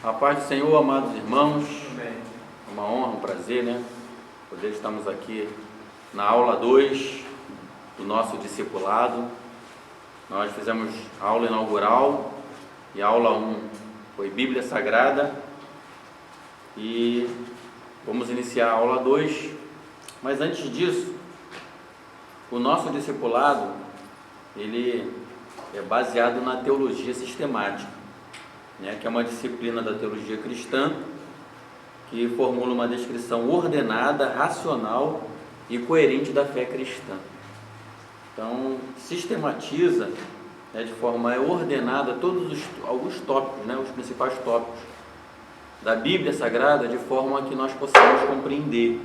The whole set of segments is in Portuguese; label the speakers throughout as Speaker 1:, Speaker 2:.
Speaker 1: A paz do Senhor, amados irmãos.
Speaker 2: Amém.
Speaker 1: É uma honra, um prazer, poder estarmos aqui na aula 2 do nosso discipulado. Nós fizemos a aula inaugural e a aula 1 foi Bíblia Sagrada e vamos iniciar a aula 2, mas antes disso, o nosso discipulado, ele é baseado na teologia sistemática, que é uma disciplina da teologia cristã que formula uma descrição ordenada, racional e coerente da fé cristã. Então, sistematiza de forma ordenada alguns tópicos, os principais tópicos da Bíblia Sagrada, de forma que nós possamos compreender.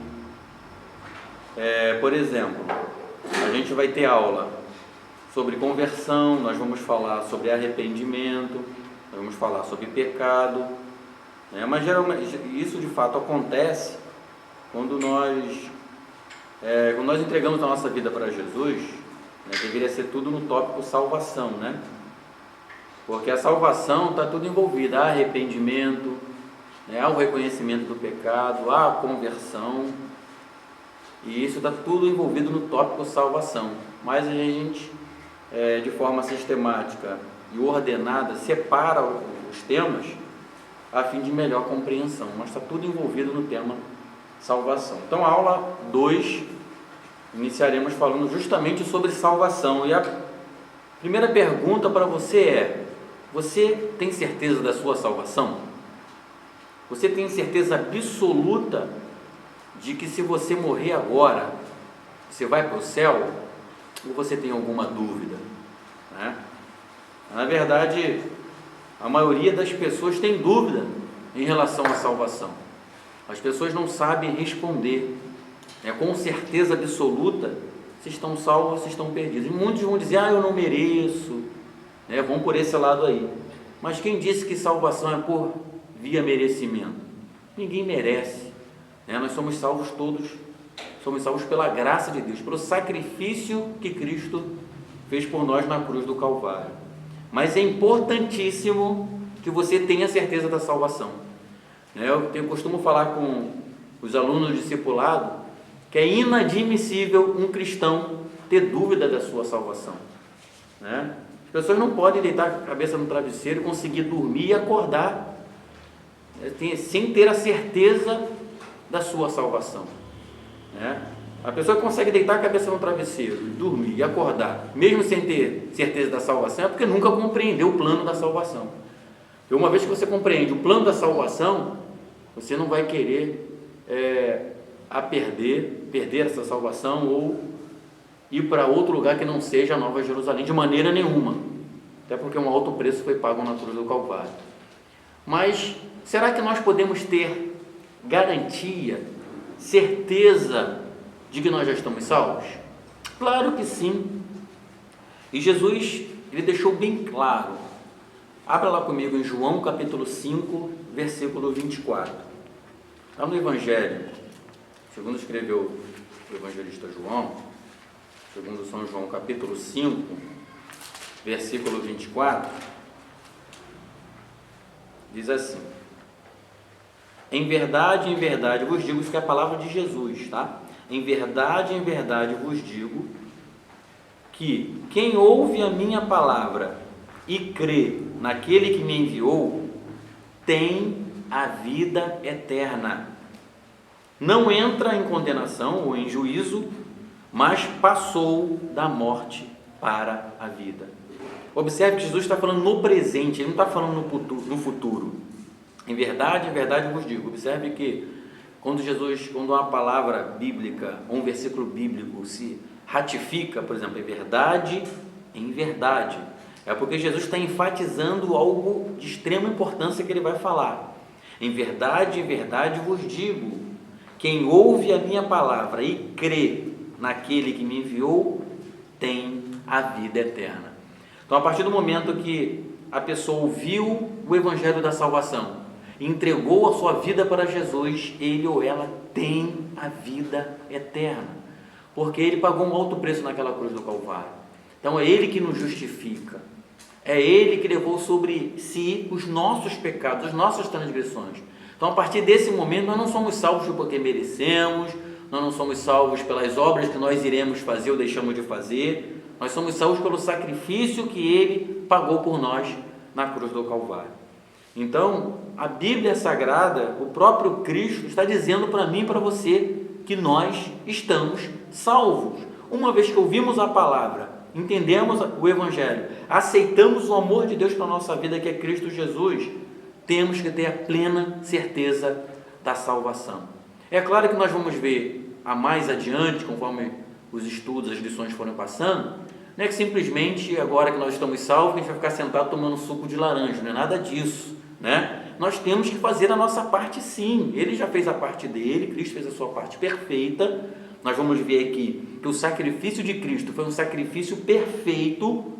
Speaker 1: Por exemplo, a gente vai ter aula sobre conversão, nós vamos falar sobre arrependimento, nós vamos falar sobre pecado, mas geralmente isso de fato acontece quando nós entregamos a nossa vida para Jesus. Deveria ser tudo no tópico salvação, porque a salvação está tudo envolvido, há arrependimento, há o reconhecimento do pecado, há a conversão, e isso está tudo envolvido no tópico salvação. Mas a gente, de forma sistemática e ordenada, separa os temas a fim de melhor compreensão, mas está tudo envolvido no tema salvação. Então, a aula 2, iniciaremos falando justamente sobre salvação, e a primeira pergunta para você é: você tem certeza da sua salvação? Você tem certeza absoluta de que se você morrer agora, você vai para o céu? Ou você tem alguma dúvida? Na verdade, a maioria das pessoas tem dúvida em relação à salvação. As pessoas não sabem responder com certeza absoluta se estão salvos ou se estão perdidos. E muitos vão dizer: eu não mereço, vão por esse lado aí. Mas quem disse que salvação é por via merecimento? Ninguém merece. Nós somos salvos todos, somos salvos pela graça de Deus, pelo sacrifício que Cristo fez por nós na cruz do Calvário. Mas é importantíssimo que você tenha certeza da salvação. Eu costumo falar com os alunos do discipulado que é inadmissível um cristão ter dúvida da sua salvação. As pessoas não podem deitar a cabeça no travesseiro e conseguir dormir e acordar sem ter a certeza da sua salvação. A pessoa que consegue deitar a cabeça no travesseiro, dormir e acordar, mesmo sem ter certeza da salvação, é porque nunca compreendeu o plano da salvação. E uma vez que você compreende o plano da salvação, você não vai querer perder essa salvação ou ir para outro lugar que não seja a Nova Jerusalém, de maneira nenhuma, até porque um alto preço foi pago na cruz do Calvário. Mas será que nós podemos ter garantia, certeza de que nós já estamos salvos? Claro que sim. E Jesus, ele deixou bem claro. Abra lá comigo em João capítulo 5, versículo 24. Está no Evangelho, segundo escreveu o evangelista João, segundo São João capítulo 5, versículo 24, diz assim: em verdade vos digo, isso que é a palavra de Jesus, em verdade vos digo, que quem ouve a minha palavra e crê naquele que me enviou, tem a vida eterna. Não entra em condenação ou em juízo, mas passou da morte para a vida. Observe que Jesus está falando no presente, ele não está falando no futuro. Em verdade vos digo. Observe que quando uma palavra bíblica, ou um versículo bíblico se ratifica, por exemplo, em verdade, é porque Jesus está enfatizando algo de extrema importância que ele vai falar. Em verdade vos digo, quem ouve a minha palavra e crê naquele que me enviou, tem a vida eterna. Então, a partir do momento que a pessoa ouviu o evangelho da salvação, entregou a sua vida para Jesus, ele ou ela tem a vida eterna, porque ele pagou um alto preço naquela cruz do Calvário. Então é ele que nos justifica, É Ele que levou sobre si os nossos pecados, as nossas transgressões. Então, a partir desse momento, nós não somos salvos porque merecemos, nós não somos salvos pelas obras que nós iremos fazer ou deixamos de fazer, nós somos salvos pelo sacrifício que Ele pagou por nós na cruz do Calvário. Então, a Bíblia Sagrada, o próprio Cristo está dizendo para mim e para você que nós estamos salvos. Uma vez que ouvimos a palavra, entendemos o Evangelho, aceitamos o amor de Deus para a nossa vida, que é Cristo Jesus, temos que ter a plena certeza da salvação. É claro que nós vamos ver a mais adiante, conforme os estudos, as lições foram passando, não é que simplesmente agora que nós estamos salvos, a gente vai ficar sentado tomando suco de laranja, não é nada disso, né? Nós temos que fazer a nossa parte sim, Ele já fez a parte dele, Cristo fez a sua parte perfeita. Nós vamos ver aqui que o sacrifício de Cristo foi um sacrifício perfeito,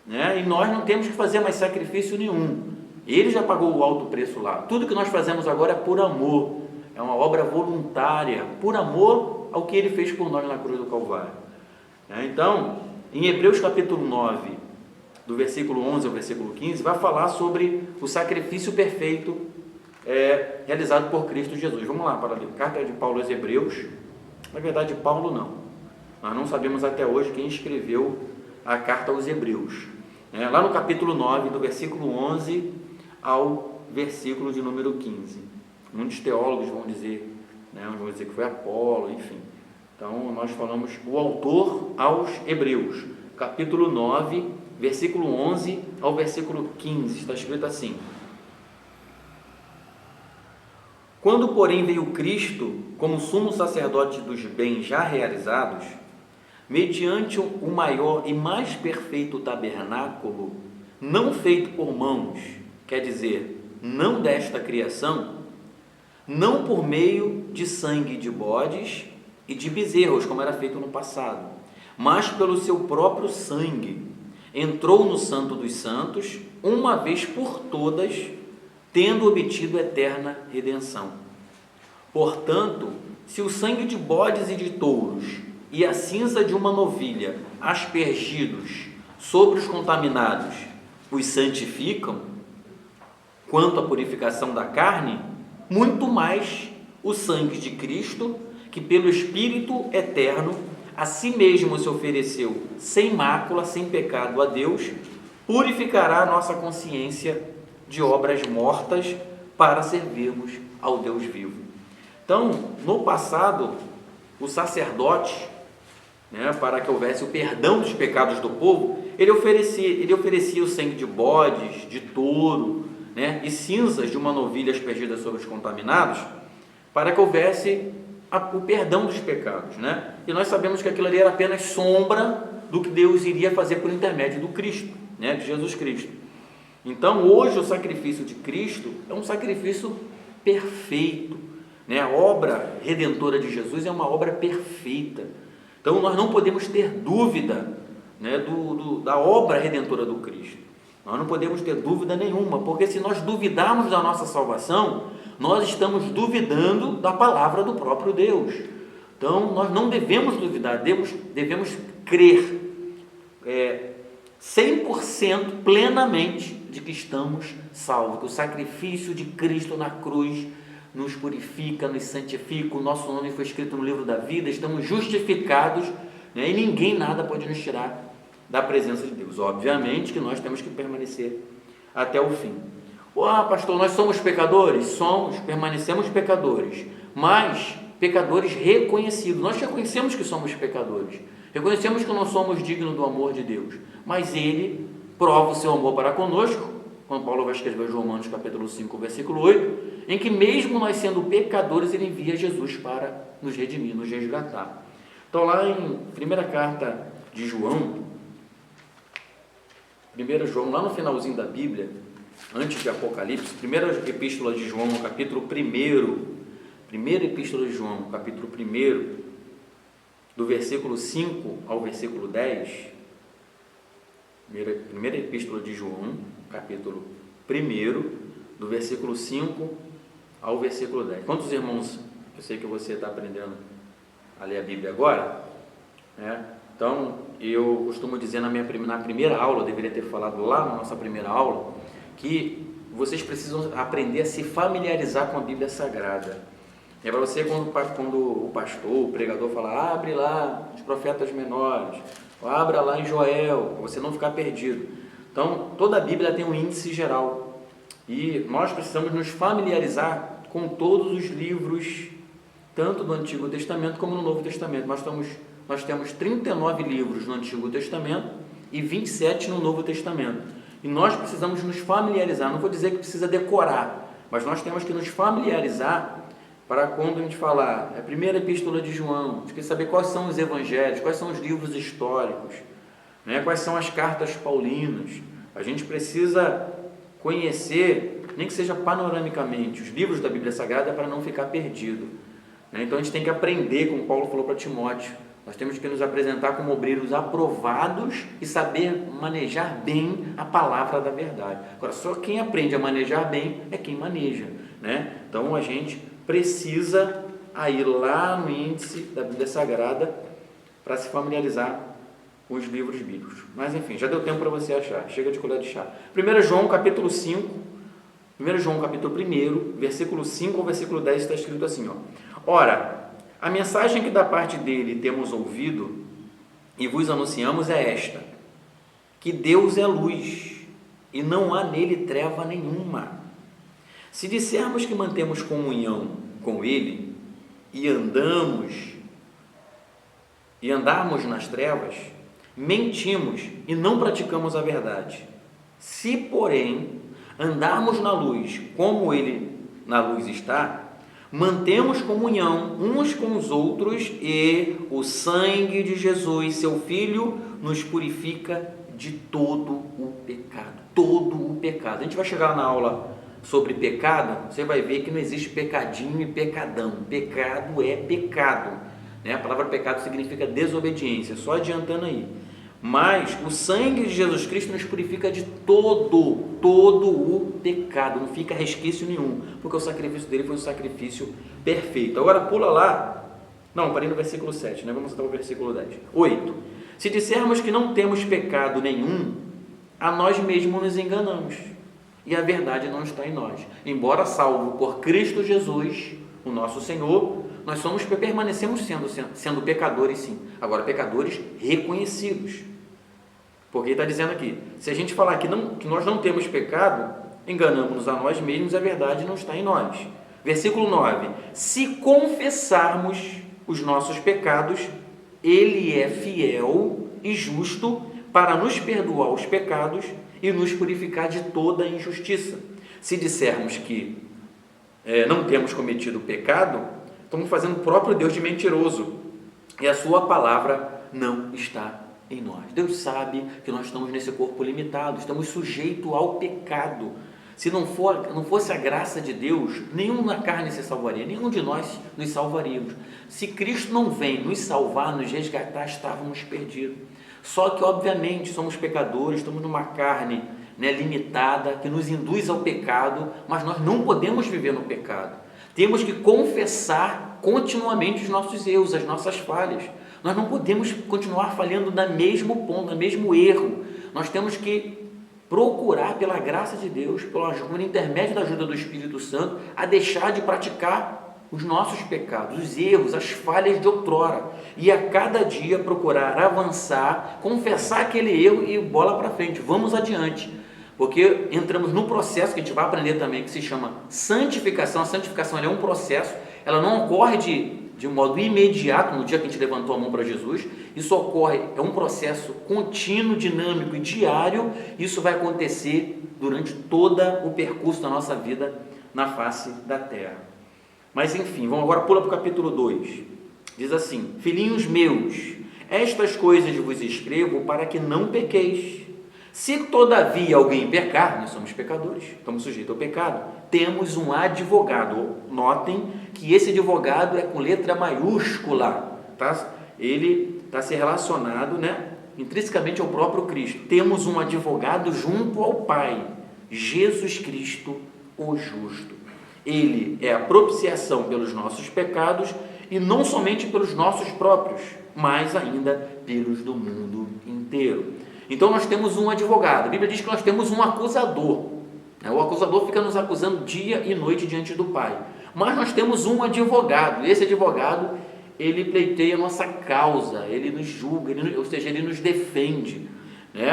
Speaker 1: né? E nós não temos que fazer mais sacrifício nenhum, Ele já pagou o alto preço lá. Tudo que nós fazemos agora é por amor, é uma obra voluntária, por amor ao que Ele fez por nós na cruz do Calvário. Então, em Hebreus capítulo 9, do versículo 11 ao versículo 15, vai falar sobre o sacrifício perfeito realizado por Cristo Jesus. Vamos lá para ler. Carta de Paulo aos Hebreus. Na verdade, Paulo não. Nós não sabemos até hoje quem escreveu a carta aos Hebreus. Lá no capítulo 9, do versículo 11 ao versículo de número 15. Muitos teólogos vão dizer, vão dizer que foi Apolo, enfim. Então, nós falamos o autor aos Hebreus, capítulo 9, versículo 11 ao versículo 15, está escrito assim: Quando, porém, veio Cristo como sumo sacerdote dos bens já realizados, mediante o maior e mais perfeito tabernáculo, não feito por mãos, quer dizer, não desta criação, não por meio de sangue de bodes e de bezerros, como era feito no passado, mas pelo seu próprio sangue, entrou no Santo dos Santos, uma vez por todas, tendo obtido eterna redenção. Portanto, se o sangue de bodes e de touros e a cinza de uma novilha, aspergidos sobre os contaminados, os santificam, quanto à purificação da carne, muito mais o sangue de Cristo, que pelo Espírito eterno a si mesmo se ofereceu sem mácula, sem pecado a Deus, purificará a nossa consciência de obras mortas para servirmos ao Deus vivo. Então, no passado, o sacerdote, para que houvesse o perdão dos pecados do povo, ele oferecia o sangue de bodes, de touro, e cinzas de uma novilha aspergida sobre os contaminados, para que houvesse o perdão dos pecados, E nós sabemos que aquilo ali era apenas sombra do que Deus iria fazer por intermédio do Cristo, de Jesus Cristo. Então, hoje o sacrifício de Cristo é um sacrifício perfeito, A obra redentora de Jesus é uma obra perfeita. Então, nós não podemos ter dúvida, da obra redentora do Cristo. Nós não podemos ter dúvida nenhuma, porque se nós duvidarmos da nossa salvação, nós estamos duvidando da palavra do próprio Deus. Então, nós não devemos duvidar, devemos crer 100% plenamente de que estamos salvos, que o sacrifício de Cristo na cruz nos purifica, nos santifica, o nosso nome foi escrito no livro da vida, estamos justificados, e ninguém nada pode nos tirar da presença de Deus. Obviamente que nós temos que permanecer até o fim. Pastor, nós somos pecadores? Somos, permanecemos pecadores, mas pecadores reconhecidos. Nós reconhecemos que somos pecadores, reconhecemos que não somos dignos do amor de Deus, mas Ele prova o seu amor para conosco, quando Paulo vai escrever Romanos capítulo 5, versículo 8, em que mesmo nós sendo pecadores, Ele envia Jesus para nos redimir, nos resgatar. Então, lá em primeira carta de João, 1 João, lá no finalzinho da Bíblia, antes de Apocalipse, primeira epístola de João, no capítulo 1, primeira epístola de João, capítulo 1, do versículo 5 ao versículo 10, primeira epístola de João, capítulo 1, do versículo 5 ao versículo 10. Quantos irmãos, eu sei que você está aprendendo a ler a Bíblia agora, Então, eu costumo dizer na primeira aula, eu deveria ter falado lá na nossa primeira aula, que vocês precisam aprender a se familiarizar com a Bíblia Sagrada. É para você, quando o pastor, o pregador fala, abre lá os profetas menores, ou abra lá em Joel, para você não ficar perdido. Então, toda a Bíblia tem um índice geral, e nós precisamos nos familiarizar com todos os livros, tanto do Antigo Testamento como no Novo Testamento. Nós temos 39 livros no Antigo Testamento e 27 no Novo Testamento. E nós precisamos nos familiarizar, não vou dizer que precisa decorar, mas nós temos que nos familiarizar para quando a gente falar a primeira epístola de João, a gente quer saber quais são os evangelhos, quais são os livros históricos, né? Quais são as cartas paulinas. A gente precisa conhecer, nem que seja panoramicamente, os livros da Bíblia Sagrada para não ficar perdido, né? Então a gente tem que aprender, como Paulo falou para Timóteo, nós temos que nos apresentar como obreiros aprovados e saber manejar bem a palavra da verdade. Agora, só quem aprende a manejar bem é quem maneja, né? Então a gente precisa ir lá no índice da Bíblia Sagrada para se familiarizar com os livros bíblicos. Mas enfim, já deu tempo para você achar, chega de colher de chá. 1 João capítulo 5, 1 João capítulo 1, versículo 5 ao versículo 10 está escrito assim, ó. Ora, a mensagem que da parte dele temos ouvido e vos anunciamos é esta, que Deus é luz e não há nele treva nenhuma. Se dissermos que mantemos comunhão com ele e andarmos nas trevas, mentimos e não praticamos a verdade. Se, porém, andarmos na luz como ele na luz está, mantemos comunhão uns com os outros e o sangue de Jesus, seu Filho, nos purifica de todo o pecado. Todo o pecado. A gente vai chegar na aula sobre pecado, você vai ver que não existe pecadinho e pecadão. Pecado é pecado, né? A palavra pecado significa desobediência, só adiantando aí. Mas o sangue de Jesus Cristo nos purifica de todo o pecado, não fica resquício nenhum, porque o sacrifício dele foi um sacrifício perfeito. Agora pula lá, não, parei no versículo 7, né? Vamos até o versículo 10. 8. Se dissermos que não temos pecado nenhum, a nós mesmos nos enganamos, e a verdade não está em nós. Embora salvo por Cristo Jesus, o nosso Senhor, nós permanecemos sendo pecadores, sim. Agora, pecadores reconhecidos. Porque está dizendo aqui, se a gente falar que nós não temos pecado, enganamos-nos a nós mesmos e a verdade não está em nós. Versículo 9. Se confessarmos os nossos pecados, Ele é fiel e justo para nos perdoar os pecados e nos purificar de toda a injustiça. Se dissermos que não temos cometido pecado, estamos fazendo o próprio Deus de mentiroso, e a sua palavra não está em nós. Deus sabe que nós estamos nesse corpo limitado, estamos sujeitos ao pecado. Se não fosse a graça de Deus, nenhum na carne se salvaria, nenhum de nós nos salvaríamos. Se Cristo não vem nos salvar, nos resgatar, estávamos perdidos. Só que, obviamente, somos pecadores, estamos numa carne, né, limitada, que nos induz ao pecado, mas nós não podemos viver no pecado. Temos que confessar continuamente os nossos erros, as nossas falhas. Nós não podemos continuar falhando no mesmo ponto, no mesmo erro. Nós temos que procurar, pela graça de Deus, por intermédio da ajuda do Espírito Santo, a deixar de praticar os nossos pecados, os erros, as falhas de outrora, e a cada dia procurar avançar, confessar aquele erro e bola para frente, vamos adiante, porque entramos num processo que a gente vai aprender também, que se chama santificação. A santificação é um processo, ela não ocorre de um modo imediato, no dia que a gente levantou a mão para Jesus. Isso ocorre, é um processo contínuo, dinâmico e diário. Isso vai acontecer durante todo o percurso da nossa vida na face da terra. Mas enfim, vamos agora, pula para o capítulo 2, diz assim: filhinhos meus, estas coisas vos escrevo para que não pequeis. Se todavia alguém pecar, nós somos pecadores, estamos sujeitos ao pecado, temos um advogado. Notem que esse advogado é com letra maiúscula, tá? Ele está se relacionado, né, intrinsecamente ao próprio Cristo. Temos um advogado junto ao Pai, Jesus Cristo, o justo. Ele é a propiciação pelos nossos pecados, e não somente pelos nossos próprios, mas ainda pelos do mundo inteiro. Então nós temos um advogado. A Bíblia diz que nós temos um acusador. O acusador fica nos acusando dia e noite diante do Pai. Mas nós temos um advogado. E esse advogado, ele pleiteia a nossa causa, ele nos julga, ou seja, ele nos defende,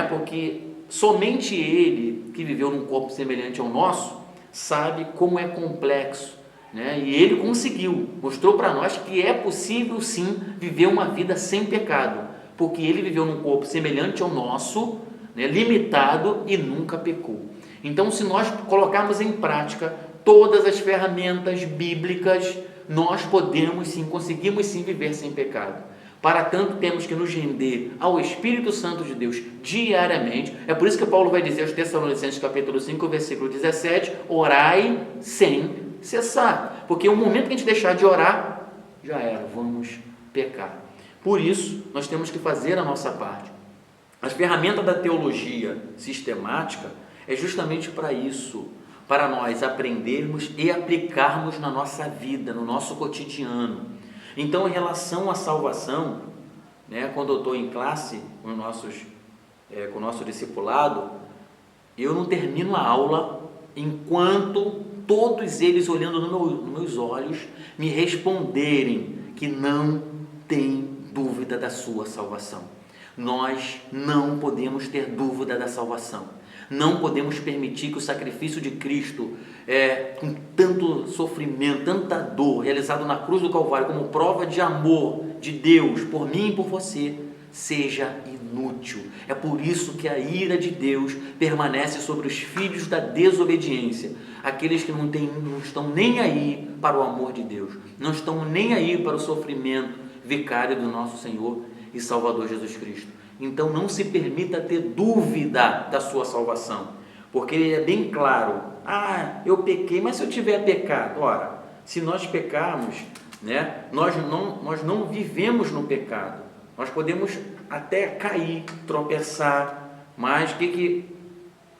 Speaker 1: porque somente ele, que viveu num corpo semelhante ao nosso, sabe como é complexo, e ele conseguiu, mostrou para nós que é possível sim viver uma vida sem pecado, porque ele viveu num corpo semelhante ao nosso, limitado, e nunca pecou. Então, se nós colocarmos em prática todas as ferramentas bíblicas, nós podemos sim, conseguimos sim viver sem pecado. Para tanto, temos que nos render ao Espírito Santo de Deus diariamente. É por isso que Paulo vai dizer aos Tessalonicenses, capítulo 5, versículo 17, orai sem cessar. Porque o momento que a gente deixar de orar, já era, vamos pecar. Por isso, nós temos que fazer a nossa parte. As ferramentas da teologia sistemática é justamente para isso, para nós aprendermos e aplicarmos na nossa vida, no nosso cotidiano. Então, em relação à salvação, quando eu estou em classe com o nosso discipulado, eu não termino a aula enquanto todos eles, olhando nos meus olhos, me responderem que não tem dúvida da sua salvação. Nós não podemos ter dúvida da salvação. Não podemos permitir que o sacrifício de Cristo, com tanto sofrimento, tanta dor, realizado na cruz do Calvário, como prova de amor de Deus por mim e por você, seja inútil. É por isso que a ira de Deus permanece sobre os filhos da desobediência, aqueles que não estão nem aí para o amor de Deus, não estão nem aí para o sofrimento vicário do nosso Senhor e Salvador Jesus Cristo. Então não se permita ter dúvida da sua salvação, porque ele é bem claro. Eu pequei, mas se eu tiver pecado, ora, se nós pecarmos, nós não vivemos no pecado, nós podemos até cair, tropeçar, mas o que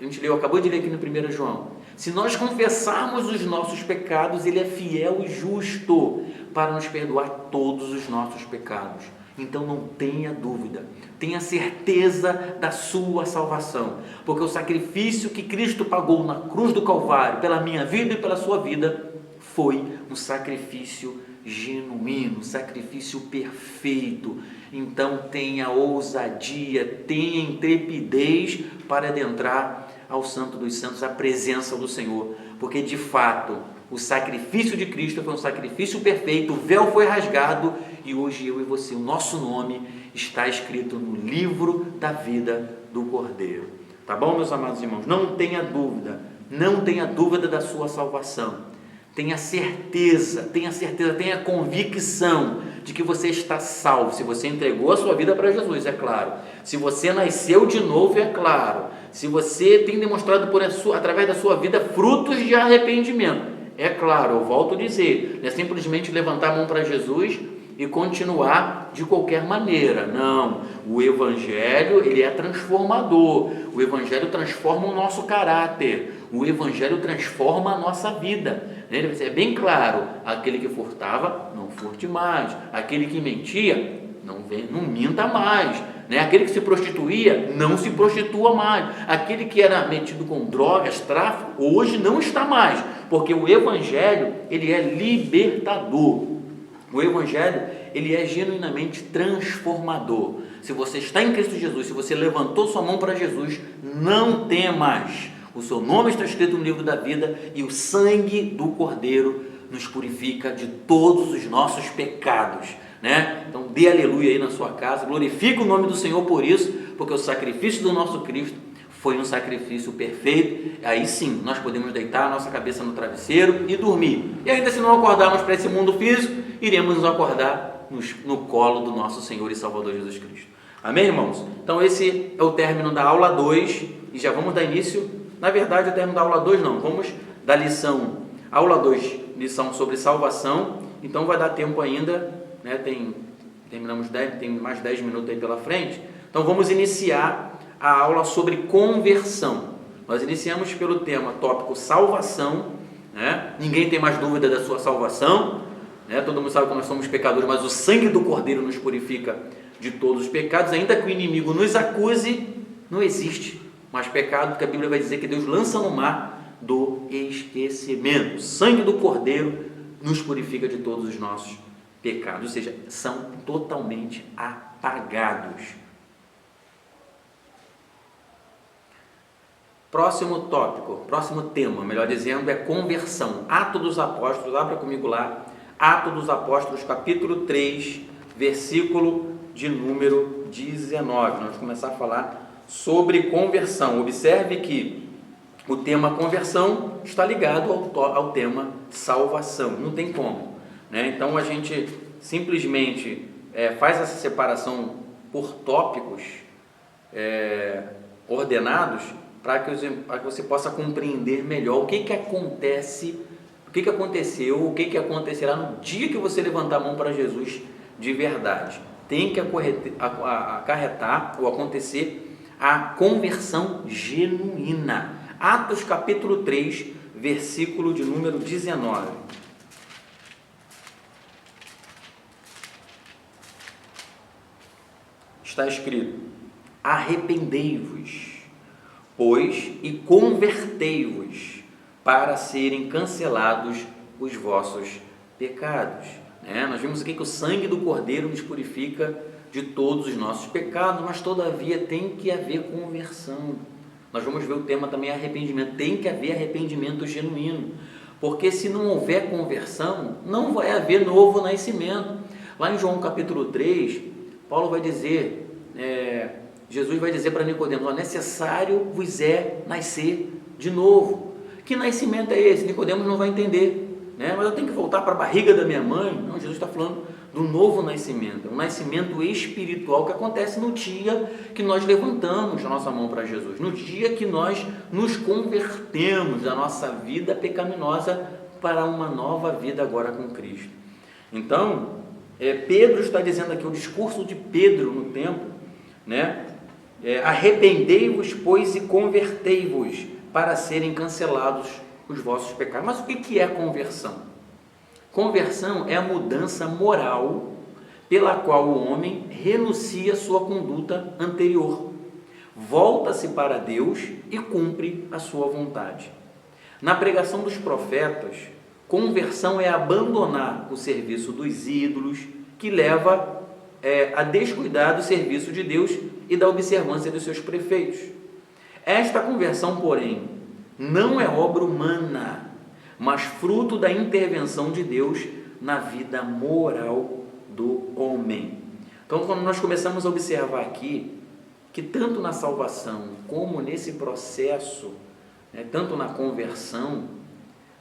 Speaker 1: a gente leu, acabou de ler aqui no 1 João, se nós confessarmos os nossos pecados, ele é fiel e justo para nos perdoar todos os nossos pecados. Então não tenha dúvida, tenha certeza da sua salvação, porque o sacrifício que Cristo pagou na cruz do Calvário, pela minha vida e pela sua vida, foi um sacrifício genuíno, sacrifício perfeito. Então tenha ousadia, tenha intrepidez para adentrar ao Santo dos Santos, à presença do Senhor, porque de fato o sacrifício de Cristo foi um sacrifício perfeito, o véu foi rasgado e hoje eu e você, o nosso nome está escrito no livro da vida do Cordeiro. Tá bom, meus amados irmãos? Não tenha dúvida da sua salvação. Tenha certeza, tenha convicção de que você está salvo. Se você entregou a sua vida para Jesus, é claro. Se você nasceu de novo, é claro. Se você tem demonstrado através da sua vida frutos de arrependimento, é claro. Eu volto a dizer, não é simplesmente levantar a mão para Jesus e continuar de qualquer maneira. Não, o Evangelho, ele é transformador. O Evangelho transforma o nosso caráter. O Evangelho transforma a nossa vida. É bem claro, aquele que furtava, não furte mais. Aquele que mentia, não minta mais. Aquele que se prostituía, não se prostitua mais. Aquele que era metido com drogas, tráfico, hoje não está mais. Porque o Evangelho, ele é libertador. O Evangelho, ele é genuinamente transformador. Se você está em Cristo Jesus, se você levantou sua mão para Jesus, não temas. O seu nome está escrito no livro da vida e o sangue do Cordeiro nos purifica de todos os nossos pecados. Então dê aleluia aí na sua casa, glorifique o nome do Senhor por isso, porque o sacrifício do nosso Cristo foi um sacrifício perfeito. Aí sim, nós podemos deitar a nossa cabeça no travesseiro e dormir. E ainda se não acordarmos para esse mundo físico, iremos nos acordar no colo do nosso Senhor e Salvador Jesus Cristo. Amém, irmãos? Então esse é o término da aula 2 e já vamos dar início, na verdade o término da aula 2 não, vamos da aula 2, lição sobre salvação. Então vai dar tempo ainda, tem mais 10 minutos aí pela frente. Então vamos iniciar a aula sobre conversão. Nós iniciamos pelo tópico salvação, Ninguém tem mais dúvida da sua salvação. né? Todo mundo sabe que nós somos pecadores, mas o sangue do Cordeiro nos purifica de todos os pecados. Ainda que o inimigo nos acuse, não existe mais pecado, porque a Bíblia vai dizer que Deus lança no mar do esquecimento. O sangue do Cordeiro nos purifica de todos os nossos pecados, ou seja, são totalmente apagados. Próximo tópico, próximo tema, melhor dizendo, é conversão. Atos dos Apóstolos, abra comigo lá, Atos dos Apóstolos, capítulo 3, versículo de número 19. Nós vamos começar a falar sobre conversão. Observe que o tema conversão está ligado ao tema salvação, não tem como, né? Então a gente simplesmente faz essa separação por tópicos ordenados para que você possa compreender melhor o que acontece, o que aconteceu, o que acontecerá no dia que você levantar a mão para Jesus de verdade. Tem que acarretar ou acontecer a conversão genuína. Atos capítulo 3, versículo de número 19. Está escrito: arrependei-vos, pois, e convertei-vos, para serem cancelados os vossos pecados. Nós vimos aqui que o sangue do Cordeiro nos purifica de todos os nossos pecados, mas todavia tem que haver conversão. Nós vamos ver o tema também arrependimento. Tem que haver arrependimento genuíno, porque se não houver conversão, não vai haver novo nascimento. Lá em João capítulo 3, Paulo vai dizer, Jesus vai dizer para Nicodemos: necessário vos é nascer de novo. Que nascimento é esse? Nicodemos não vai entender, mas eu tenho que voltar para a barriga da minha mãe? Não, Jesus está falando do novo nascimento, um nascimento espiritual que acontece no dia que nós levantamos a nossa mão para Jesus, no dia que nós nos convertemos da nossa vida pecaminosa para uma nova vida agora com Cristo. Então, Pedro está dizendo aqui, o discurso de Pedro no templo, arrependei-vos, pois, e convertei-vos, para serem cancelados os vossos pecados. Mas o que é conversão? Conversão é a mudança moral pela qual o homem renuncia à sua conduta anterior, volta-se para Deus e cumpre a sua vontade. Na pregação dos profetas, conversão é abandonar o serviço dos ídolos, que leva a descuidar do serviço de Deus e da observância dos seus preceitos. Esta conversão, porém, não é obra humana, mas fruto da intervenção de Deus na vida moral do homem. Então, quando nós começamos a observar aqui, que tanto na salvação, como nesse processo, tanto na conversão,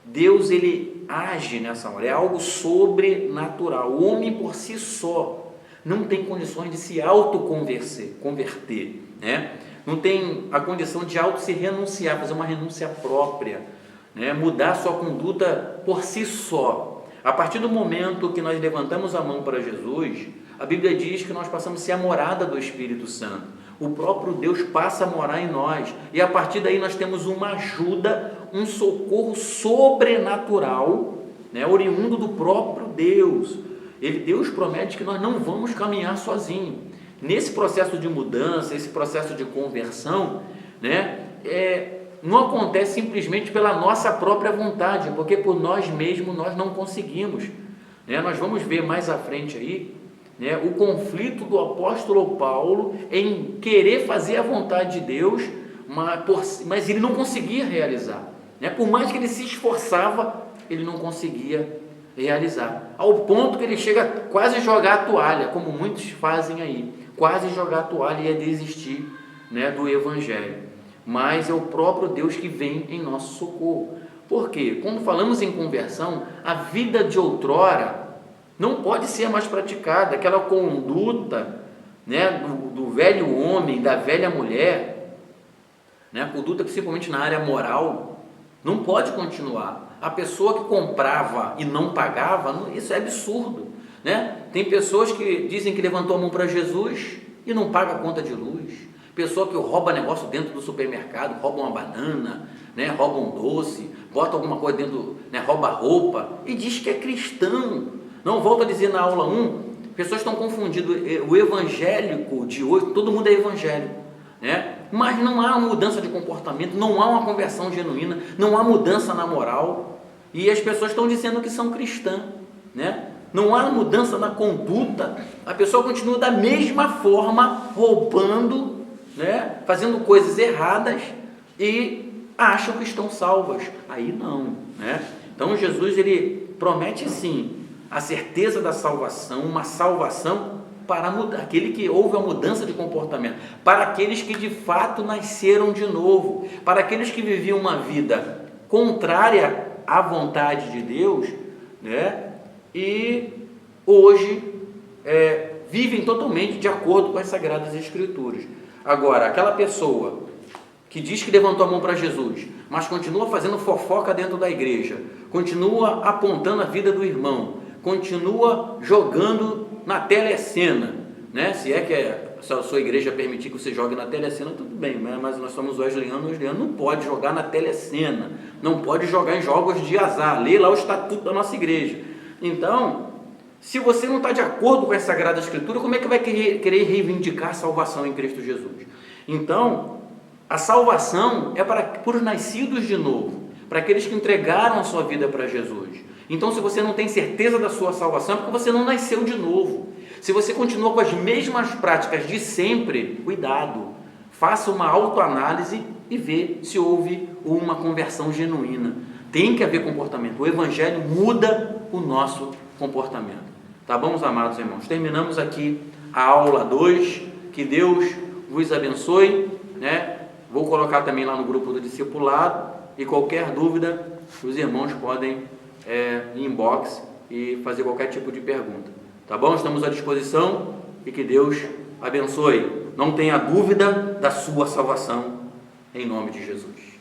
Speaker 1: Deus ele age nessa hora, é algo sobrenatural. O homem por si só não tem condições de se converter, não tem a condição de se renunciar, fazer uma renúncia própria, mudar sua conduta por si só. A partir do momento que nós levantamos a mão para Jesus, a Bíblia diz que nós passamos a ser a morada do Espírito Santo. O próprio Deus passa a morar em nós, e a partir daí nós temos uma ajuda, um socorro sobrenatural, oriundo do próprio Deus. Deus promete que nós não vamos caminhar sozinhos. Nesse processo de mudança, esse processo de conversão, não acontece simplesmente pela nossa própria vontade, porque por nós mesmos nós não conseguimos. Nós vamos ver mais à frente aí, o conflito do apóstolo Paulo em querer fazer a vontade de Deus, mas ele não conseguia realizar. Por mais que ele se esforçava, ele não conseguia realizar, ao ponto que ele chega a quase jogar a toalha, como muitos fazem aí, quase jogar a toalha e desistir do Evangelho. Mas é o próprio Deus que vem em nosso socorro. Por quê? Quando falamos em conversão, a vida de outrora não pode ser mais praticada, aquela conduta do velho homem, da velha mulher, a conduta principalmente na área moral, não pode continuar. A pessoa que comprava e não pagava, isso é absurdo. Tem pessoas que dizem que levantou a mão para Jesus e não paga a conta de luz. Pessoa que rouba negócio dentro do supermercado, rouba uma banana, rouba um doce, bota alguma coisa dentro, rouba roupa e diz que é cristão, Não, volto a dizer na aula 1, pessoas estão confundindo o evangélico de hoje, todo mundo é evangélico, né? Mas não há uma mudança de comportamento, não há uma conversão genuína, não há mudança na moral, e as pessoas estão dizendo que são cristãs, né? Não há mudança na conduta, a pessoa continua da mesma forma, roubando, né? Fazendo coisas erradas e acham que estão salvas. Aí não, né? Então Jesus, ele promete sim a certeza da salvação, uma salvação para aquele que houve a mudança de comportamento, para aqueles que de fato nasceram de novo, para aqueles que viviam uma vida contrária à vontade de Deus, né? E hoje vivem totalmente de acordo com as Sagradas Escrituras. Agora, aquela pessoa que diz que levantou a mão para Jesus, mas continua fazendo fofoca dentro da igreja, continua apontando a vida do irmão, continua jogando na telecena, né? Se é que a sua igreja permitir que você jogue na telecena, tudo bem, né? Mas nós somos wesleyano não pode jogar na telecena, não pode jogar em jogos de azar, lê lá o estatuto da nossa igreja. Então, se você não está de acordo com a Sagrada Escritura, como é que vai querer reivindicar a salvação em Cristo Jesus? Então, a salvação é para os nascidos de novo, para aqueles que entregaram a sua vida para Jesus. Então, se você não tem certeza da sua salvação, é porque você não nasceu de novo. Se você continua com as mesmas práticas de sempre, cuidado, faça uma autoanálise e vê se houve uma conversão genuína. Tem que haver comportamento. O Evangelho muda o nosso comportamento. Tá bom, amados irmãos? Terminamos aqui a aula 2. Que Deus vos abençoe, né? Vou colocar também lá no grupo do discipulado, e qualquer dúvida, os irmãos podem inbox e fazer qualquer tipo de pergunta. Tá bom? Estamos à disposição e que Deus abençoe. Não tenha dúvida da sua salvação, em nome de Jesus.